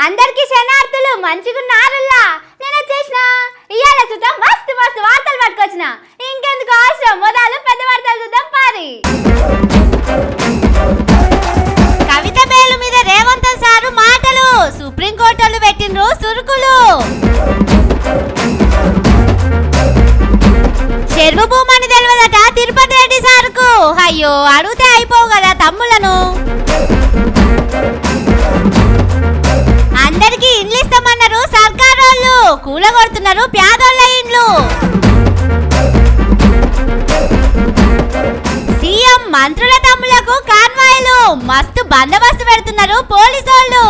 అందరికీ శనార్థులు మంచిగున్నారుల్లా. నేను వచ్చేసిన ఇయాల చూద్దాం మస్తు మస్తు వార్తలు పట్టుకొచ్చిన. ఇంకెందుకు అవసరం, మొదలు పెద్ద వార్తలు చూద్దాం పారి. కవిత బేలు మీద రేవంత్ సారు మాటలు, సుప్రీంకోర్టులు పెట్టిండ్రు సురుకులు. చెరువు భూమని తెలియదట తిరుపతి రెడ్డి సారుకు. అయ్యో అడిగితే అయిపోవు కదా తమ్ములను. అందరికి ఇండ్లు ఇస్తామన్నారు సర్కారోళ్ళు, కూలగొడుతున్నారు పేదోళ్ళ ఇండ్లు. సీఎం మంత్రుల తమ్ములకు కాన్వాయ్లు, మస్తు బందోబస్తు పెడుతున్నారు పోలీసోళ్ళు.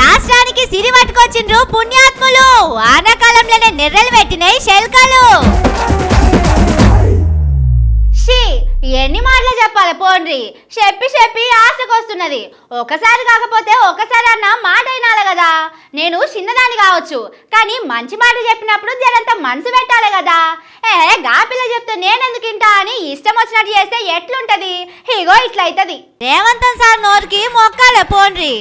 రాష్ట్రానికి సిరి పట్టుకొచ్చిండ్రు పుణ్యాత్ములు, ఆనకాలంలోనే నెర్రలు పెట్టినాయి శల్కలు. ఎన్ని మాటలు చెప్పాలి పోండ్రి, చెప్పి చెప్పి ఆశకొస్తున్నది. ఒకసారి కాకపోతే ఒకసారి అన్న మాట అయినాలి కదా. నేను చిన్నదాన్ని కావచ్చు, కానీ మంచి మాట చెప్పినప్పుడు జరంత మనసు పెట్టాలి కదా. గా పిల్ల చెప్తే నేనెందుకు ఇంటా అని ఇష్టం వచ్చినట్టు చేస్తే ఎట్లుంటది? ఇగో ఇట్లయితది. రేవంత్ సార్ నోరుకి మొక్కాలే పోండ్రి,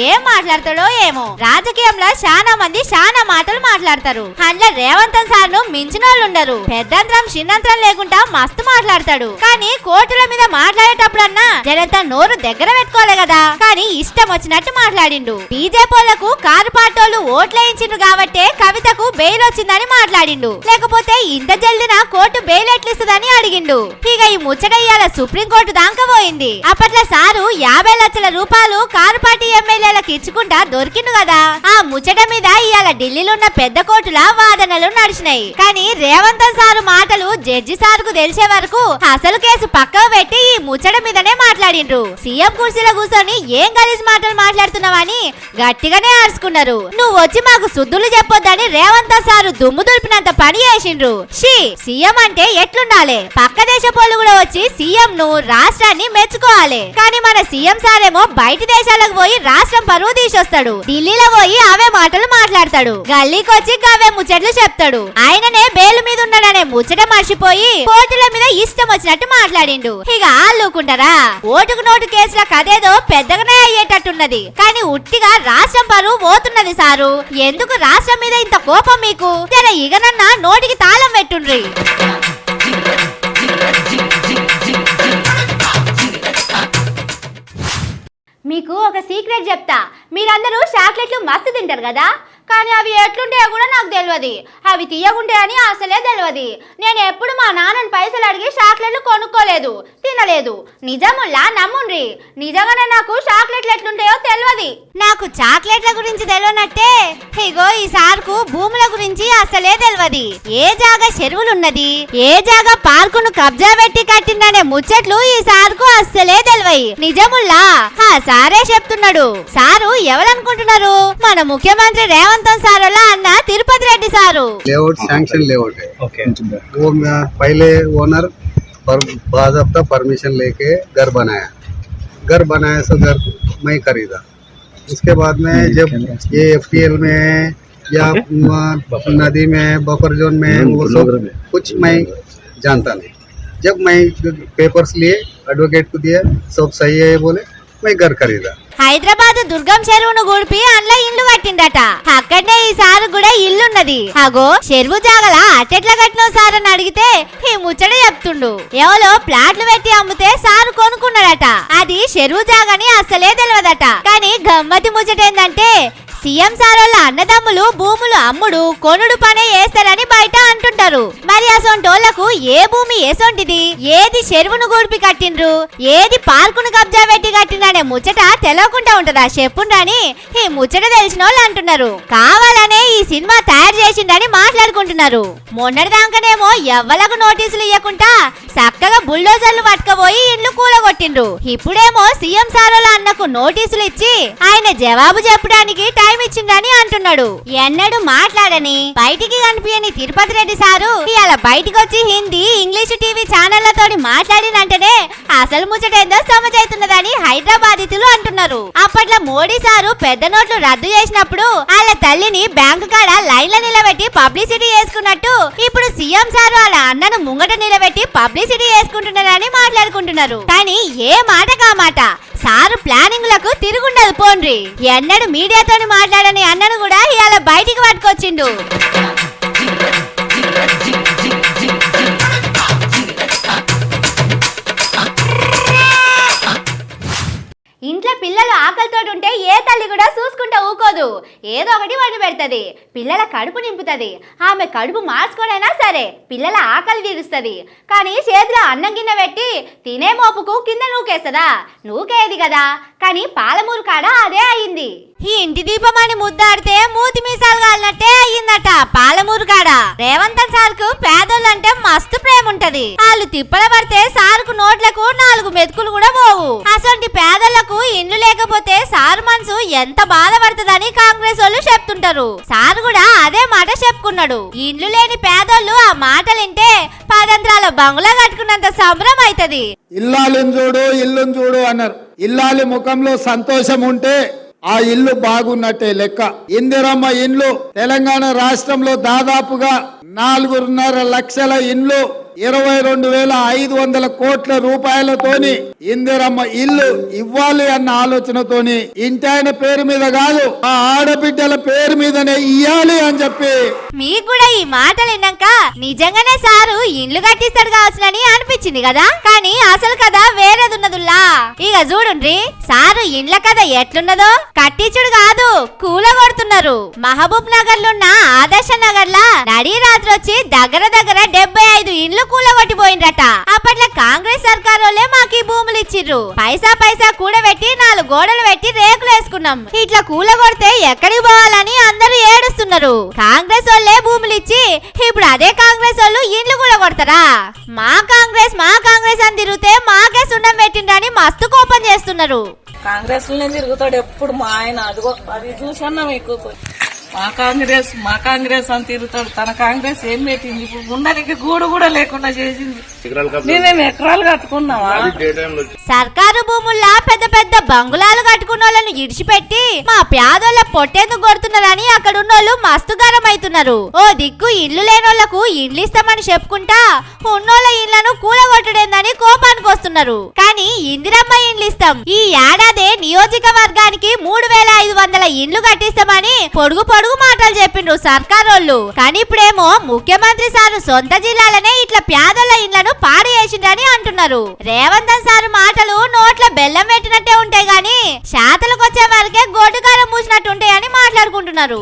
ఏం మాట్లాడతాడో ఏమో. రాజకీయంలో చాలా మంది చాలా మాటలు మాట్లాడతారు, అందులో రేవంత్ సార్ ను మించిన వాళ్ళు ఉండరు. పెద్దంతరం చిన్నంతరం లేకుండా మస్తు మాట్లాడతాడు, కానీ కోర్టుల మీద మాట్లాడేటప్పుడన్నా జనంతా నోరు దగ్గర పెట్టుకోలే కదా. కానీ ఇష్టం వచ్చినట్టు మాట్లాడిండు. బీజేపీలకు కారు పార్టీలు ఓట్లేయించిండ్రు కాబట్టే కవితకు బెయిల్ వచ్చిందని మాట్లాడిండు, లేకపోతే ఇంత జల్దిన కోర్టు బెయిల్ ఎట్లిస్తుందని అడిగిండు. ఇక ఈ ముచ్చట ఇయాల సుప్రీంకోర్టు దాకా పోయింది. అప్పట్లో సారు 50 లక్షల రూపాయలు కారు పార్టీ ఎమ్మెల్యేలకు ఇచ్చుకుంటా దొరికిండు కదా. ఆ ముచ్చట మీద ఇయాల ఢిల్లీలో ఉన్న పెద్ద కోర్టుల వాదనలు నడిచినాయి. కానీ రేవంత్ సారు మాటలు జడ్జి సార్కు తెలిసే వరకు అసలు కేసు పక్కకు పెట్టి ఈ ముచ్చట మీదనే మాట్లాడిండ్రు. సీఎం కుర్చీలో కూర్చొని ఏం గలీజ్ మాటలు మాట్లాడుతున్నావని గట్టిగానే అరుచుకున్నారు. నువ్వు వచ్చి మాకు శుద్ధులు చెప్పొద్దని రేవంత్ సారు దుమ్ము దులిపినంత పని చేసిండ్రు. సీఎం అంటే ఎట్లుండాలి? పక్క దేశ పోలు కూడా వచ్చి సీఎం ను రాష్ట్రాన్ని మెచ్చుకోవాలి. కానీ మన సీఎం సారేమో బయట దేశాలకు పోయి రాష్ట్రం పరువు తీసొస్తాడు, ఢిల్లీలో పోయి అవే మాటలు మాట్లాడతాడు, గల్లీకి వచ్చి అవే ముచ్చట్లు చెప్తాడు. ఆయననే బేలు మీద ఉన్నాడనే ముచ్చట మర్చిపోయి కోర్టుల మీద ఇష్టం వచ్చినట్టు మాట్లాడిండు. ఇక ఆళ్ళూకుంటారా? ఓటుకు నోటు కేసుల కదేదో పెద్దగానే అయ్యేటట్టున్నది, కానీ ఉట్టిగా రాష్ట్రం పరువు పోతున్నది సారు. ఎందుకు రాష్ట్రం మీద ఇంత కోపం మీకు? జర ఇగనన్నా నోటికి తాళం పెట్టుండ్రి. మీకు ఒక సీక్రెట్ చెప్తా. మీరందరూ చాక్లెట్లు మస్తు తింటారు కదా, కానీ అవి ఎట్లుంటాయో కూడా నాకు తెలియదు. అవి తీయగుంటాయని అసలే తెలియదు. నేను ఎప్పుడు మా నాన్నని పైసలు అడిగి చాక్లెట్లు కొనుక్కోలేదు, తినలేదు. నిజముల్లా నమ్ముండ్రి, నిజంగానే నాకు చాక్లెట్లు ఎట్లుంటాయో తెలియదు. నాకు చాక్లెట్ల గురించి తెలియనట్టే ఇగో ఈ సార్కు భూముల గురించి అసలే తెలియదు. ఏ జాగా చెరువులున్నది, ఏ జాగా పార్కును కబ్జా పెట్టి కట్టిందనే ముచ్చట్లు ఈ సార్కు అస్సలే తెలియదు. నిజముల్లా సారే చెప్తున్నాడు. సారు ఎవరనుకుంటున్నారు? మన ముఖ్యమంత్రి రేవంత్ सारोला अन्ना तिरुपति रेड्डी सारू. लेआउट सैंक्शन लेआउट है, वो पहले ओनर पर बाज़ाब्ता परमिशन लेके घर बनाया सो घर मैं खरीदा. उसके बाद में जब ये FTL में या नदी में बफर जोन में वो सब कुछ मैं जानता नहीं. जब मैं पेपर्स लिए एडवोकेट को दिया, सब सही है बोले, मैं घर खरीदा. హైదరాబాద్ దుర్గం చెరువును గుడిపి అందులో ఇల్లు కట్టిండట. అక్కడనే ఈ సారు కూడా ఇల్లున్నది. అగో చెరువు జాగల అట్టెట్లా కట్టినో సార్ అని అడిగితే ఈ ముచ్చట చెప్తుండు. ఎవరో ప్లాట్లు పెట్టి అమ్మితే సారు కొనుక్కున్నాడట. అది చెరువు జాగని అసలే తెలియదట. కానీ గమ్మతి ముచ్చట ఏందంటే సీఎం సార్ వాళ్ళ అన్నదమ్ములు భూములు అమ్ముడు కొనుడు పనే చేస్తారని బయట అంటుంటారు. మరి అసొంటోళ్లకు ఏ భూమి ఏసొంటిది, ఏది చెరువును గూడిపి కట్టిండ్రు, ఏది పార్కును కబ్జా పెట్టి కట్టిందనే ముచ్చట తెలియకుండా ఉంటదా చెప్పుండ్రని ఈ ముచ్చట తెలిసిన వాళ్ళు అంటున్నారు. కావాలనే ఈ సినిమా తయారు చేసిండని మాట్లాడుకుంటున్నారు. మొన్నటిదాకానేమో ఎవ్వలకు నోటీసులు ఇవ్వకుండా చక్కగా బుల్డోజర్లు పట్టుకపోయి ఇండ్లు కూలగొట్టిండ్రు. ఇప్పుడేమో సీఎం సార్ వాళ్ళ అన్నకు నోటీసులు ఇచ్చి ఆయన జవాబు చెప్పడానికి టైం ఇచ్చిందని అంటున్నాడు. ఎన్నడూ మాట్లాడని బయటికి కనిపించని తిరుపతి రెడ్డి సారు ఇవాళ బయటికి వచ్చి హిందీ ఇంగ్లీష్ టీవీ ఛానళ్లతో మాట్లాడినంటేనే అసలు ముచ్చటేందో సమజైతున్నదని హైదరాబాదితులు అంటున్నారు. అప్పట్లో మోడీ సారు పెద్ద నోట్లు రద్దు చేసినప్పుడు వాళ్ళ తల్లిని బ్యాంకు కాడ లైన్ల నిలబెట్టి పబ్లిసిటీ చేసుకున్నట్టు ఇప్పుడు సీఎం సారు వాళ్ళ అన్నను ముంగట నిలబెట్టి పబ్లిసిటీ చేసుకుంటున్నారని మాట్లాడుకుంటున్నారు. కానీ ఏ మాట కా మాట సారు ప్లాన్ పోండ్రి. ఎన్నడు మీడియాతోని మాట్లాడని అన్నను కూడా ఇవాళ బయటికి పట్టుకొచ్చిండు. ఇంట్లో పిల్లలు ఆకలితో ఉంటే ఏ తల్లి కూడా చూసుకుంటూ ఊకోదు, ఏదో ఒకటి వండి పెడుతుంది, పిల్లల కడుపు నింపుతుంది. ఆమె కడుపు మార్చుకోనైనా సరే పిల్లల ఆకలి తీరుస్తుంది. కానీ చేతిలో అన్నం గిన్నె పెట్టి తినే మోపుకు కింద నూకేస్తుందా? నూకేది కదా. కానీ పాలమూరు కాడ అదే అయింది. ఈ ఇంటి దీపం అని ముద్దాడితే మూతి మీసాలు కాలినట్టే అయ్యిందట పాలమూరు కాడ. రేవంతన్ సార్ కు పేదోళ్ళంటే మస్తు ప్రేమ ఉంటది. వాళ్ళు తిప్పల పడితే సారుకు నోట్లకు 4 మెతుకులు కూడా పోవు. అసొంటి పేదలకు ఇండ్లు లేకపోతే సారు మనసు ఎంత బాధపడుతుందని కాంగ్రెస్ వాళ్ళు చెప్తుంటారు. సార్ కూడా అదే మాట చెప్పుకున్నాడు. ఇండ్లు లేని పేదోళ్ళు ఆ మాటలు వింటే 10 అంతరాల బంగుళా కట్టుకున్నంత సంబరం అవుతుంది. ఇల్లాలిని చూడు ఇల్లుని చూడు అన్నారు. ఇల్లాలి ముఖంలో సంతోషం ఉంటే ఆ ఇల్లు బాగున్నట్టే లెక్క. ఇందిరమ్మ ఇండ్లు తెలంగాణ రాష్ట్రంలో దాదాపుగా 4.5 లక్షల ఇండ్లు 22,500 కోట్ల రూపాయలతోని ఇందిరమ్మ ఇల్లు ఇవ్వాలి అన్న ఆలోచనతోని ఇంటాయన పేరు మీద కాదు ఆ ఆడబిడ్డల పేరు మీదనే ఇయ్యాలి అని చెప్పి. మీకు కూడా ఈ మాటలు విన్నాక నిజంగానే సారు ఇండ్లు కట్టిస్తాడు కావచ్చునని అనిపించింది కదా. కానీ అసలు కథ వేరేదున్నదుల్లా. ఇక చూడుండ్రి సారు ఇండ్ల కథ ఎట్లున్నదో. కట్టించుడు కాదు కూలగొడుతున్నారు. మహబూబ్ నగర్ లో ఉన్న ఆదర్శ నగర్ లా నడి రాత్రి వచ్చి దగ్గర 75 ఇండ్లు కూలగొట్టిపోయిండ్రట. అప్పట్లో కాంగ్రెస్ సర్కార్ వాళ్ళే మాకు ఈ భూములు ఇచ్చిర్రు. పైసా కూడబెట్టి 4 గోడలు పెట్టి రేకులు వేసుకున్నాం. ఇట్లా కూలగొడితే ఎక్కడికి పోవాలని అందరూ ఏడుస్తున్నారు. కాంగ్రెస్ వాళ్ళే భూములు ఇచ్చి ఇప్పుడు అదే కాంగ్రెస్ వాళ్ళు ఇండ్లు కూలగొడతారా? మా కాంగ్రెస్ అని తిరిగితే మాకే సున్నం పెట్టిండ్రని మస్తు కోపం చేస్తున్నారు. కాంగ్రెస్ లోనే తిరుగుతాడు ఎప్పుడు మా ఆయన. అదిగో అది చూసన్నా మీకు మా కాంగ్రెస్ అని తిరుగుతాడు. తన కాంగ్రెస్ ఏం పెట్టింది? ఇప్పుడు ఉండడానికి గూడు కూడా లేకుండా చేసింది. మేమేం ఎకరాలు కట్టుకున్నావా? సర్కారు భూముల్లా పెద్ద బంగుళాలు కట్టుకున్న వాళ్ళని ఇడిచిపెట్టి మా పేదోళ్ళ పొట్టేందుకు కొడుతున్నారని అక్కడున్నోళ్ళు మస్తు గరం అవుతున్నారు. ఓ దిక్కు ఇల్లు లేనోళ్లకు ఇండ్లు ఇస్తామని చెప్పుకుంటా ఉన్నోళ్ళ ఇళ్లను కూలగొట్టడేందని కోపానికి వస్తున్నారు. కానీ ఇందిరమ్మ ఇండ్లు ఇస్తాం, ఈ ఏడాది నియోజకవర్గానికి 3,500 ఇండ్లు కట్టిస్తామని పొడుగు మాటలు చెప్పిండ్రు సర్కారోళ్ళు. కానీ ఇప్పుడేమో ముఖ్యమంత్రి సారు సొంత జిల్లాలనే ఇట్లా పేదల ఇండ్లను పాడు చేసిండ్రని అంటున్నారు. రేవంతన్ సారు మాటలు నోట్ల బెల్లం పెట్టినట్టే ఉంటాయి గాని శాతలకు వచ్చే వరకే గొడ్డుకారం మూసినట్టు ఉంటాయని మాట్లాడుకుంటున్నారు.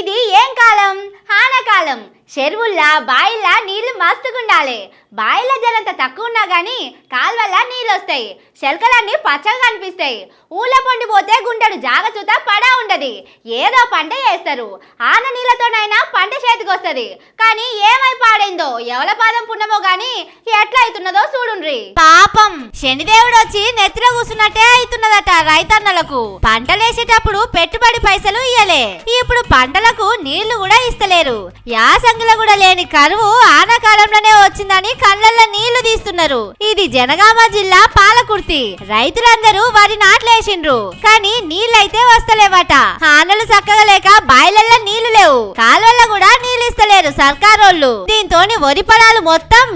ఇది ఏం కాలం? ఆనకాలం. చెరువుల్లా బాయిల్లా నీళ్లు మస్తుగుండాలి. బాయిల జలంత తక్కువ ఉన్నా గానీ కాల్వల్లా నీళ్ళు వస్తాయి. చెలకలన్నీ పచ్చగా కనిపిస్తాయి. ఊళ్ళ పొండిపోతే గుంటడు జాగచూత పడా ఉండదు. ఏదో పంట చేస్తారు. ఆన నీళ్లతోనైనా పంట చేతికి వస్తుంది. కానీ ఏమై పాడైందో ఎవల పాదం పుణ్యమో గాని ఎట్లా అవుతున్నదో చూడుండ్రి. పాపం శనిదేవుడు వచ్చి నెత్తిలో కూర్చున్నట్టే అవుతున్నదట రైతన్నలకు. పంటలేసేటప్పుడు పెట్టుబడి పైసలు ఇయ్యలే. ఇప్పుడు పంటలకు నీళ్లు కూడా ఇస్తలేరు. యాసంగిలో కూడా లేని కరువు ఆనకాలంలోనే వచ్చిందని కళ్ళల్లో నీళ్లు తీస్తున్నారు. ఇది జనగామ జిల్లా పాలకుర్తి. రైతులందరూ వరి నాట్లేసిండ్రు. కానీ నీళ్ళైతే వస్తలేవట. ఆనలు చక్కగా లేక బాయిలల్లో నీళ్లు లేవు. కాలువల్లో కూడా నీళ్లు ఇస్తలేరు సర్కారోళ్ళు. దీంతోని వరి పొలాలు మొత్తం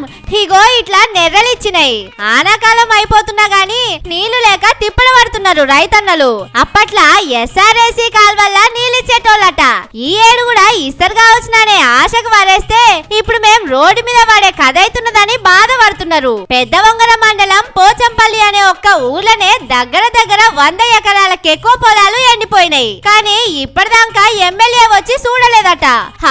ఇగో ఇట్లా నెర్రలిచ్చినాయి. ఆనాకాలం అయిపోతున్నా గానీ నీళ్లు లేక తిప్పలు పడుతున్నారు రైతన్నలు. అప్పట్లా ఎస్ఆర్ఏసీ కాల్వల్ల నీళ్ళిచ్చేటోళ్ళట. ఈ ఏడు కూడా ఇస్తారు కావచ్చుననే ఆశకు వరేస్తే ఇప్పుడు మేం రోడ్డు మీద పడే కథ అవుతున్నదని బాధపడుతున్నారు. పెద్దవంగర మండలం పోచంపల్లి అనే ఒక్క ఊర్లనే దగ్గర 100 ఎకరాలకు ఎక్కువ పొలాలు ఎండిపోయినాయి. కానీ ఇప్పటిదాకా ఎమ్మెల్యే వచ్చి చూడలేదట.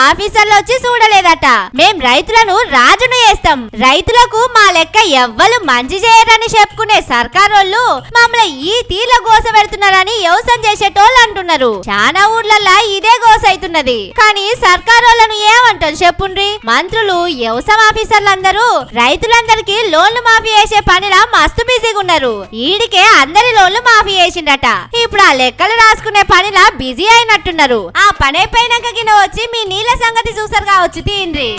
ఆఫీసర్లు వచ్చి చూడలేదట. మేం రైతులను రాజును చేస్తాం, రైతులకు మా లెక్క ఎవ్వరు మంచి చేయరని చెప్పుకునే సర్కారోళ్ళు మమ్మల్ని ఈ తీర్ల గోస పెడుతున్నారని వ్యవసాయం చేసేటోళ్ళు అంటున్నారు. చాలా ఊర్లల్లా ఇదే గోస అవుతున్నది. కానీ సర్కారోళ్ళను ఏమంటారు చెప్పుండ్రి? మంత్రులు వ్యవసాయ ఆఫీసర్లందరూ రైతులందరికీ లోన్లు మాఫీ చేసే పనిలా మస్తు బిజీగా ఉన్నారు. ఈడికే అందరి లోన్లు మాఫీ చేసిండట. ఇప్పుడు ఆ లెక్కలు రాసుకునే పనిలా బిజీ అయినట్టున్నారు. ఆ పని అయిపోయినాక కింద వచ్చి మీ నీళ్ళ సంగతి చూసారు కావచ్చు తీయండి.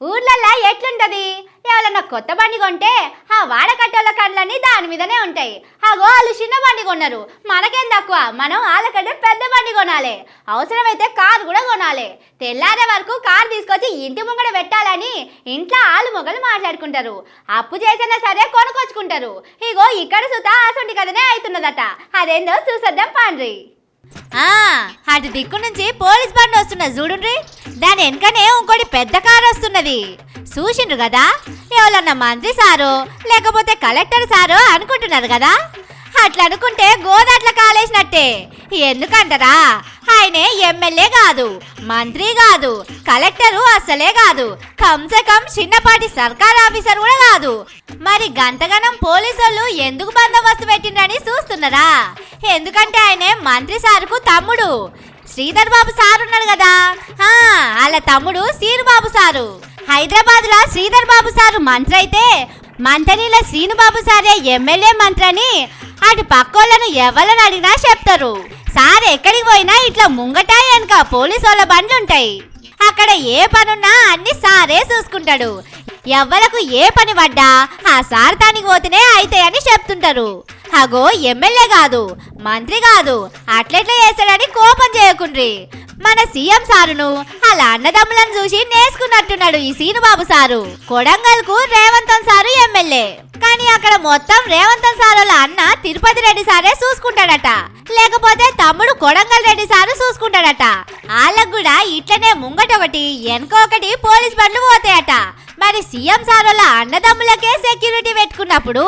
ఊర్లల్లా ఎట్లుంటది? ఎవరన్నా కొత్త బండి కొంటే ఆ వాడకట్టోళ్ళ కండ్లన్నీ దాని మీదనే ఉంటాయి. అగో వాళ్ళు చిన్న బండి కొన్నారు, మనకేం తక్కువ, మనం వాళ్ళకంటే పెద్ద బండి కొనాలి, అవసరమైతే కారు కూడా కొనాలి. తెల్లారే వరకు కారు తీసుకొచ్చి ఇంటి ముంగడ పెట్టాలని ఇంట్లో ఆలు మొగలు మాట్లాడుకుంటారు. అప్పు చేసినా సరే కొనుకొచ్చుకుంటారు. ఇగో ఇక్కడ సుతా అసొంటి కథనే అవుతున్నదట. అదేందో చూసొద్దాం పాండ్రి. అటు దిక్కు నుంచి పోలీస్ బండి వస్తున్నది చూడుండ్రి. దాని వెనకనే ఇంకోటి పెద్ద కారు వస్తున్నది. చూసిండ్రు కదా, ఎవరన్నా మంత్రి సారో లేకపోతే కలెక్టర్ సారో అనుకుంటున్నారు కదా. అట్లా అనుకుంటే గోదాట్ల కాలేసినట్టే. ఎందుకంటారా, ఆయనే ఎమ్మెల్యే కాదు, మంత్రి కాదు, కలెక్టరు అసలే కాదు, కంసే కం చిన్నపాటి సర్కార్ ఆఫీసర్ కూడా కాదు. మరి గంతగనం పోలీసులు ఎందుకు బందోబస్తు పెట్టిండ్రని చూస్తున్నారా? ఎందుకంటే ఆయనే మంత్రి సారుకు తమ్ముడు. శ్రీధర్ బాబు సార్ ఉన్నాడు కదా, వాళ్ళ తమ్ముడు శ్రీనుబాబు సారు. హైదరాబాద్ లో శ్రీధర్ బాబు సారు మంత్రి అయితే మంతనీల శ్రీనుబాబు సారే ఎమ్మెల్యే మంత్రి అని అటు పక్కోళ్ళను ఎవరిని అడిగినా చెప్తారు. సార్ ఎక్కడికి పోయినా ఇట్లా ముంగట వెనక పోలీసు వాళ్ళ బండ్లుంటాయి. అక్కడ ఏ పనున్నా అన్ని సారే చూసుకుంటాడు. ఎవ్వరకు ఏ పని పడ్డా ఆ సార్ దానికి పోతేనే అయితాయని చెప్తుంటారు. అగో ఎమ్మెల్యే కాదు, మంత్రి కాదు, అట్లెట్లా చేస్తాడని కోపం చేయకుండ్రి. మన సీఎం సారును అలా అన్నదమ్ములను చూసి నేర్చుకున్నట్టున్నాడు ఈ శ్రీనుబాబు సారు. కొడంగల్కు రేవంతన్ సారు ఎమ్మెల్యే, కానీ అక్కడ మొత్తం రేవంతన్ సారుల అన్న తిరుపతి రెడ్డి సారే చూసుకుంటాడట, లేకపోతే తమ్ముడు కొడంగల్ రెడ్డి సారు చూసుకుంటాడట. వాళ్ళకు కూడా ఇట్లనే ముంగటొకటి వెనకొకటి పోలీస్ బండ్లు పోతాయట. మరి సీఎం సారుల అన్నదమ్ములకే సెక్యూరిటీ పెట్టుకున్నప్పుడు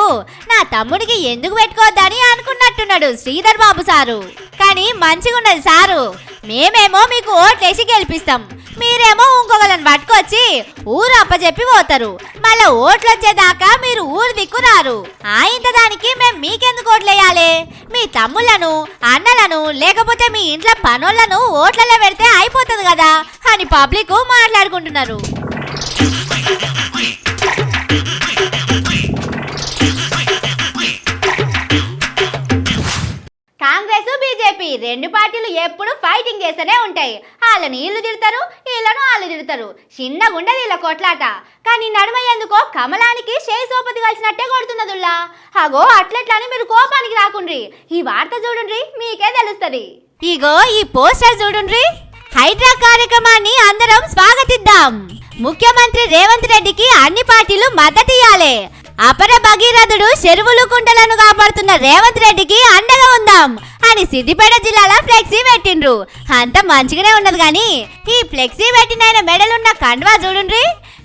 నా తమ్ముడికి ఎందుకు పెట్టుకోవద్దని అనుకున్నట్టున్నాడు శ్రీధర్ బాబు సారు. కానీ మంచిగున్నది సారు, మేమేమో మీకు ఓట్లేసి గెలిపిస్తాం, మీరేమో ఇంకొకళ్ళని పట్టుకొచ్చి ఊరు అప్పచెప్పి పోతారు. మళ్ళీ ఓట్లు వచ్చేదాకా మీరు ఊరు దిక్కురారు. ఇంత దానికి మేము మీకెందుకు ఓట్లేయాలి? మీ తమ్ముళ్లను, అన్నలను, లేకపోతే మీ ఇంట్లో పనులను ఓట్లలో పెడితే అయిపోతుంది కదా అని పబ్లిక్ మాట్లాడుకుంటున్నారు. కాంగ్రెస్ బీజేపీ రెండు పార్టీలు ఎప్పుడు ఫైటింగ్ చేస్తూనే ఉంటాయి. వాళ్ళని వీళ్ళు తిడతారు, వీళ్ళను వాళ్ళు తిడతారు. చిన్నగా ఉండదు వీళ్ళ కొట్లాట. కానీ నడుమ ఎందుకో కమలానికి చేయి సోపతి కలిసినట్టే కొడుతున్నదుల్లా. అగో అట్లెట్లని మీరు కోపానికి రాకుండ్రి. ఈ వార్త చూడుండ్రి, మీకే తెలుస్తుంది. ఇగో ఈ పోస్టర్ చూడుండ్రి. హైడ్రా కార్యక్రమాన్ని అందరం స్వాగతిద్దాం. ముఖ్యమంత్రి రేవంత్ రెడ్డికి అన్ని పార్టీలు మద్దతియ్యాలి. అపర భగీరథుడు చెరువులు కుంటలను కాపాడుతున్న రేవంత్ రెడ్డికి అండగా ఉందాం అని సిద్దిపేట జిల్లాలో ఫ్లెక్సీ పెట్టిండ్రు. అంత మంచిగానే ఉన్నది కానీ ఈ ఫ్లెక్సీ పెట్టిన మెడలున్న కండువా చూడుండ్రి,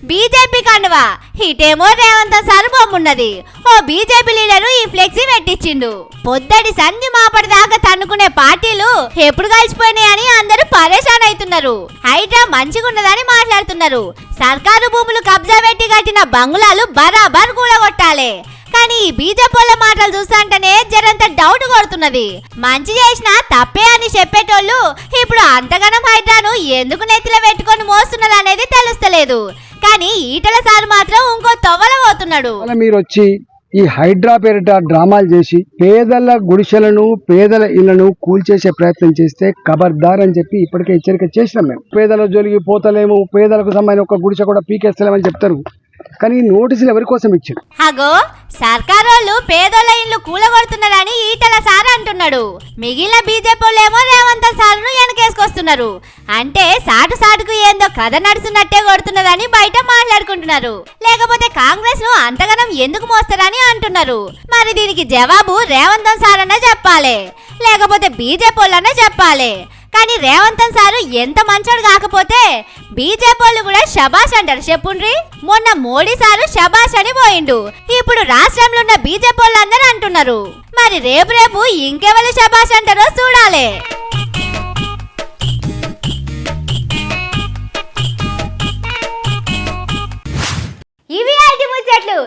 బీజేపీ కండువా. ఇటేమో రేవంత్ సార్ బొమ్మున్నది. ఓ బీజేపీ లీడరు ఈ ఫ్లెక్సీ పెట్టించిండు. పొద్దడి సంధి మాపడి దాకా తన్నుకునే పార్టీలు ఎప్పుడు కలిసిపోయినాయని అందరూ పరేషాన్ అవుతున్నారు. హైడ్రా మంచిగున్నదని మాట్లాడుతున్నారు. సర్కారు భూములు కబ్జా పెట్టి కట్టిన బంగుళాలు బరాబర్ కూలగొట్టాలి. కానీ ఈ బీజేపీ మాటలు చూస్తుంటేనే జరంత డౌట్ కొడుతున్నది. మంచి చేసినా తప్పే అని చెప్పేటోళ్ళు ఇప్పుడు అంతగానం హైడ్రాను ఎందుకు నెత్తిలో పెట్టుకొని మోస్తున్నది అనేది తెలుస్తలేదు. కానీ ఈటల సార్ మాత్రం ఇంకో తొవ్వల పోతున్నాడు. మీరు వచ్చి ఈ హైడ్రా పేరిట డ్రామాలు చేసి పేదల గుడిసెలను, పేదల ఇళ్లను కూల్చేసే ప్రయత్నం చేస్తే ఖబర్దార్ అని చెప్పి ఇప్పటికే హెచ్చరిక చేసినాం. మేము పేదల జోలికి పోతలేము, పేదలకు సంబంధించిన ఒక గుడిసె కూడా పీకేస్తలేమని చెప్తారు. కానీ నోటీసులు ఎవరి కోసం ఇచ్చారు? అగో సర్కారోళ్ళు పేదోళ్ళ ఇల్లు కూలగొడుతున్నారని ఈటల సార్ అంటున్నాడు. మిగిలిన బీజేపీలేమో రేవంత్ సార్ను వెనకేసుకొస్తున్నారు. అంటే సాటుకు ఏందో కథ నడుస్తున్నట్టే కొడుతున్నదని బయట మాట్లాడుకుంటున్నారు. లేకపోతే కాంగ్రెస్ ను అంతగానం ఎందుకు మోస్తారని అంటున్నారు. మరి దీనికి జవాబు రేవంత్ సార్ అన్న చెప్పాలి, లేకపోతే బీజేపీ చెప్పాలి. కానీ రేవంత్ సారు ఎంత మంచోడు కాకపోతే బీజేపీ వాళ్ళు కూడా శబాష్ అంటారు. చెప్పుండ్రి, మొన్న మోడీ సారు శబాష్ అని పోయిండు. ఇప్పుడు రాష్ట్రంలో ఉన్న బీజేపీ వాళ్ళందరూ అంటున్నారు. మరి రేపు ఇంకెవరు శబాష్ అంటారో చూడాలి. ఇవి ఐటి ముచ్చట్లు.